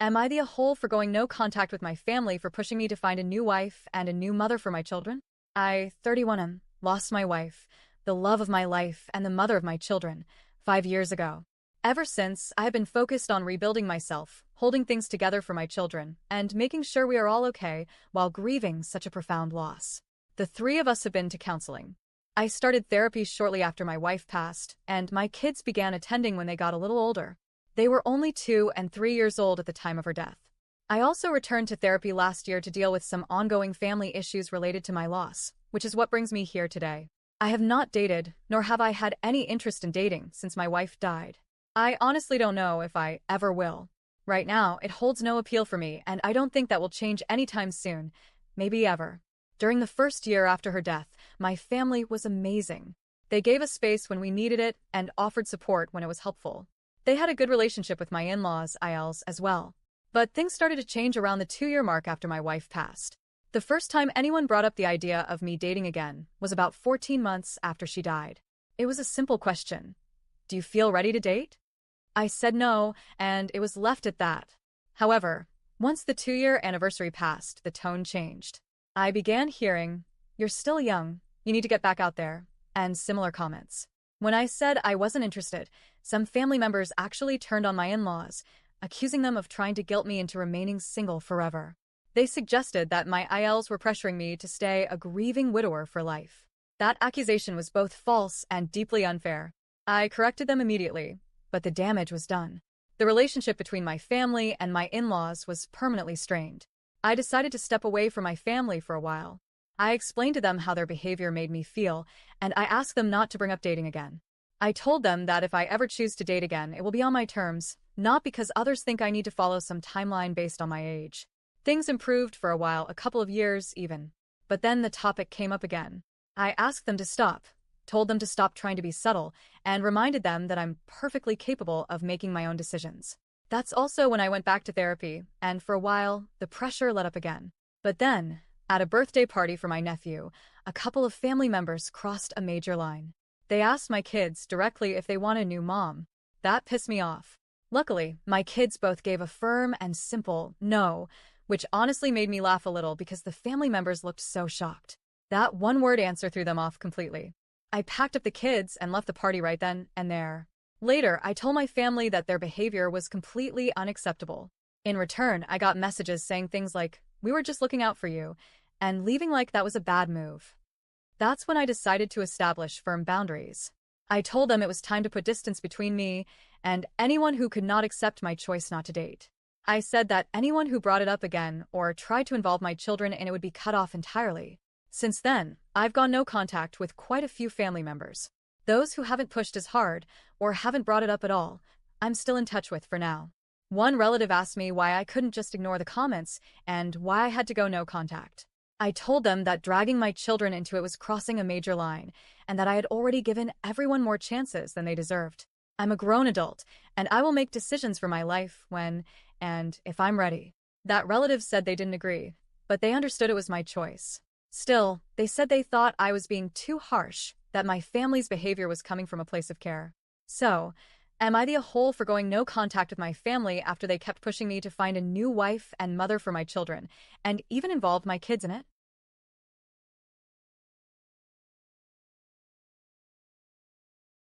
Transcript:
Am I the a-hole for going no contact with my family for pushing me to find a new wife and a new mother for my children? I, 31, lost my wife, the love of my life and the mother of my children, 5 years ago. Ever since, I have been focused on rebuilding myself, holding things together for my children, and making sure we are all okay while grieving such a profound loss. The three of us have been to counseling. I started therapy shortly after my wife passed, and my kids began attending when they got a little older. They were only 2 and 3 years old at the time of her death. I also returned to therapy last year to deal with some ongoing family issues related to my loss, which is what brings me here today. I have not dated, nor have I had any interest in dating since my wife died. I honestly don't know if I ever will. Right now, it holds no appeal for me, and I don't think that will change anytime soon, maybe ever. During the first year after her death, my family was amazing. They gave us space when we needed it and offered support when it was helpful. They had a good relationship with my in-laws, ILs, as well. But things started to change around the 2-year mark after my wife passed. The first time anyone brought up the idea of me dating again was about 14 months after she died. It was a simple question. Do you feel ready to date? I said no, and it was left at that. However, once the 2-year anniversary passed, the tone changed. I began hearing, "You're still young, you need to get back out there," and similar comments. When I said I wasn't interested, some family members actually turned on my in-laws, accusing them of trying to guilt me into remaining single forever. They suggested that my ILs were pressuring me to stay a grieving widower for life. That accusation was both false and deeply unfair. I corrected them immediately, but the damage was done. The relationship between my family and my in-laws was permanently strained. I decided to step away from my family for a while. I explained to them how their behavior made me feel, and I asked them not to bring up dating again. I told them that if I ever choose to date again, it will be on my terms, not because others think I need to follow some timeline based on my age. Things improved for a while, a couple of years even. But then the topic came up again. I asked them to stop, told them to stop trying to be subtle, and reminded them that I'm perfectly capable of making my own decisions. That's also when I went back to therapy, and for a while, the pressure let up again. But then, at a birthday party for my nephew, a couple of family members crossed a major line. They asked my kids directly if they want a new mom. That pissed me off. Luckily, my kids both gave a firm and simple no, which honestly made me laugh a little because the family members looked so shocked. That one-word answer threw them off completely. I packed up the kids and left the party right then and there. Later, I told my family that their behavior was completely unacceptable. In return, I got messages saying things like, "We were just looking out for you," and leaving like that was a bad move. That's when I decided to establish firm boundaries. I told them it was time to put distance between me and anyone who could not accept my choice not to date. I said that anyone who brought it up again or tried to involve my children in it would be cut off entirely. Since then, I've gone no contact with quite a few family members. Those who haven't pushed as hard or haven't brought it up at all, I'm still in touch with for now. One relative asked me why I couldn't just ignore the comments and why I had to go no contact. I told them that dragging my children into it was crossing a major line and that I had already given everyone more chances than they deserved. I'm a grown adult, and I will make decisions for my life when and if I'm ready. That relative said they didn't agree, but they understood it was my choice. Still, they said they thought I was being too harsh, that my family's behavior was coming from a place of care. So, am I the a-hole for going no contact with my family after they kept pushing me to find a new wife and mother for my children, and even involved my kids in it?